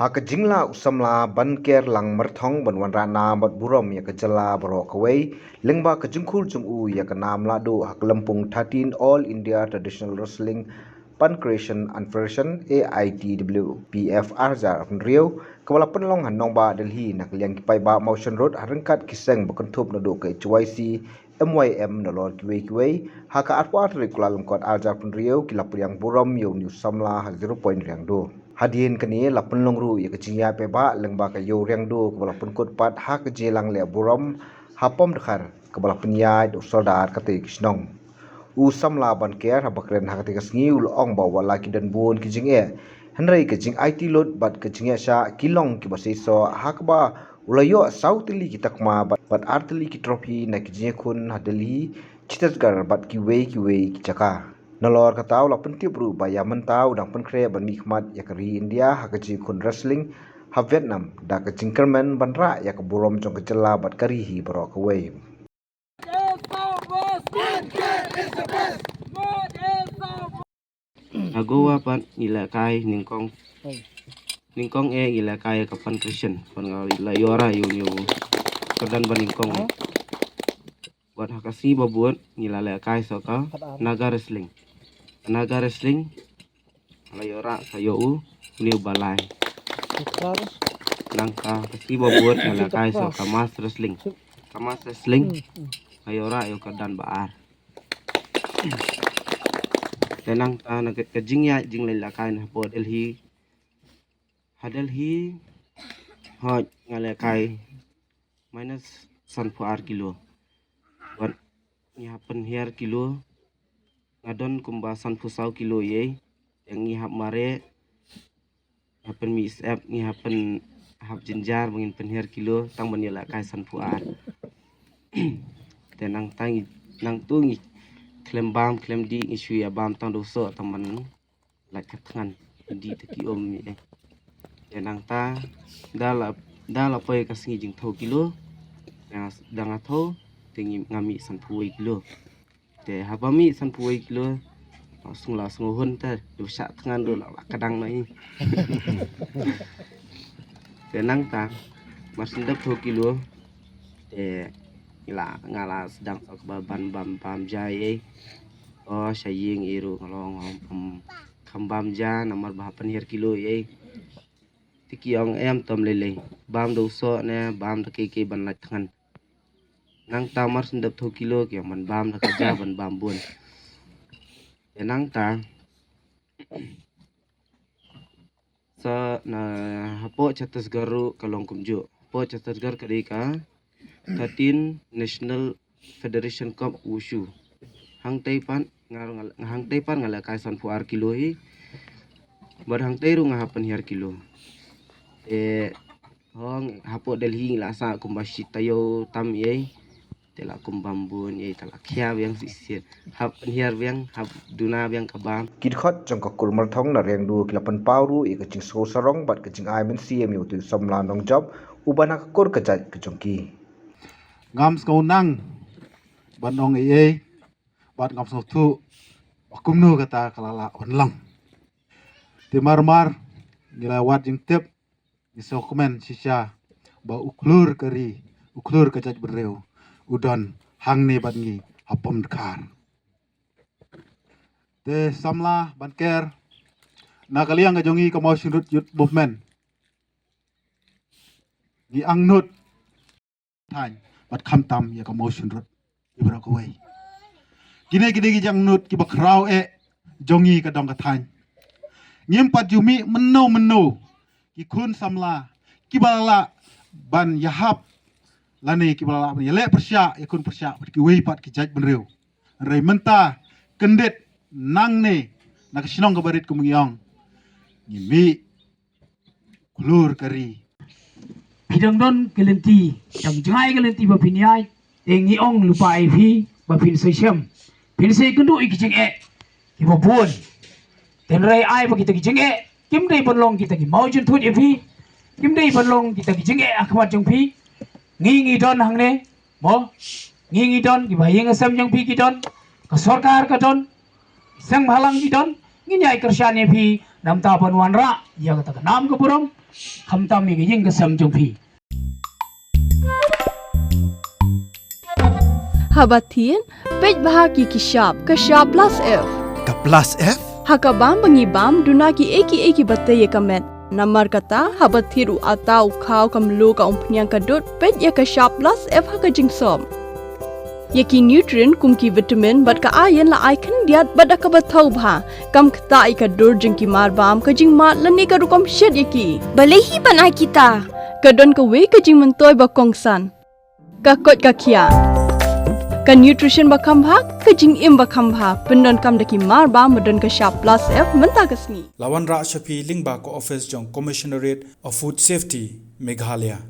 Hak jingla usamla banker lang merthong banwan rana mat burom ya kejala baro kawai lengba kejungkul jungu ya kenam lado hak lempung 13 All India Traditional Wrestling Pancreation and Federation AITWPF Arjar Rio kepala penlong hanong ba Delhi nak liang kipai ba Motion Road harengkat kiseng bekentup nado ke HYC MYM nolor kiwai haka arpa atri Kuala Lumpur Arjar Rio kilap yang burom yo new samla 0.2 Hadiin kini lapun longru ya kecinya peba lengba ka yo riang do kepala penkut pat ha kejelang le burom hapom dekhar kepala penyai do soldar kate kisnong usam laban ker habakren ha kate kasngi ul ong bawa laki dan bun kijing henrai kejing IT load bat kejing sya kilong ki basiso hakba ulayo sautili kita kma bat artili ki trofi na kijing kun hadeli citasgar bat kiwei kicaka Nalor katau la penti bru baya mentau dang penkre ban nikmat ya keri India ha keji kun wrestling ha Vietnam da ke jingkerman banra ya ke burom jong kecela bat karihi baro kawai Agowa pan ila kai ningkong ila kai kapan Christian pan ila yora yu kedan ban ningkong buat hakasi babuat ila la kai soka naga wrestling ala yora sayo niu balai nangka kasi babuat ila kai soka mas wrestling ayora yo kedan baar tenang ta nak kejing ya jing la kai na pod Delhi hot ngala kai minus 1 kilo buat nyihapen hier kilo ngadon kumbasan pusau kilo ye yang ngihap mare hapen mi sep ngihapen hap jinjar mungkin penher kilo tang menila kai san puar tenang tang nang tungi klem di isu ya bam tang doso teman lak ketangan di teki om ni tenang ta dala pay kasngi jing thau kilo dang atho tingi ngami san puai kilo te habami san puai kilo langsung hun ta du sak tangan du la kadang nai tenang ta masin dak 2 kilo te ila ngala sedang ban bam jai saying iru ngalong khambam ja nomor bahapan her kilo ye tikiong em tom lele bam do so ne bam ta ke ban lak tangan nang ta mar sin dak 2 kilo ke man bam ta ja ban bam bun tenang ta sa na hapo Chhattisgarh kalong kumjo po Chhattisgarh kadika 13 National Federation Cup Wushu hang taipan ngala kai san puar kilo hi bar hang tai ru ngahapan her kilo hong hapo Delhi la sa kumbashi tayo tam ye tela kumbambun ye tela khia yang sisir hap her yang hap duna yang kabam kidkhot jong ka kulmar thong na riang du kilapan pauru e kecing so sarong bat kecing ai men CM yu tu samla nong job ubana ka kur kajat kecongki ngam skaunang banong ee bat ngam sotu bakumnu kata kalala onlang di marmar ngilawat jing tip di dokumen sisa ba uklur kajat bereu udon hang ni bangi hapom dekar de samla banker nakaliang ngajongi ka motion youth movement di angnut tan bat khamtam ya ka motion rut ibra ko wei gine jang nut ki bakrau jongi ka dong ka tan ngim pat jumi menno ki kun samla ki balala ban yahap lani ki balala ban yale persya ya kun persya ki wei pat ki jaj benreu rei menta kendet nang ne nak sinong ka barit ku mengyong ngimi kulur kari bidang don kelenti jam jangai kelenti ba pinyai engi ong lupa iv ba pin sesem pin se kendu ikijing ki bobon ten rai ai ba kita kijing kim dei bonlong kita ki maujun thut iv kim dei bonlong kita kijing akmat jong pi ngi don hangne mo ngi don ki ba yeng asam jong pi ki don ka sarkar ka don sang halang ki don ngi nyai kersyane pi nam ta panwan ra ya kata nam ke burom คำตามมีก็ยิ่งกระสำจงพี Habatin, pej bahagi kishap, kashap plus F. Ka plus F? Hakabam bangibam dunaki eki bataya kamet. Namar kata habathiru atau kau kamlu ka umpnyang kadut pej ya kashap plus F hakajingsom. Yaki nutrient kumki vitamin bat ka ayan la ai kan diat bat ka bathau bha kam khta ai ka dur jingki marbam ka jingmat lani ka rukom shed yaki balehi banai kita kadon ka we ka jing mentoy ba kongsan ka kot ka khia ka nutrition ba khambha ka jing im ba khambha pendon kam daki marbam medon ka sharp plus F menta kasni Lawan Ra Shafi Lingba ko office jong Commissionerate of Food Safety Meghalaya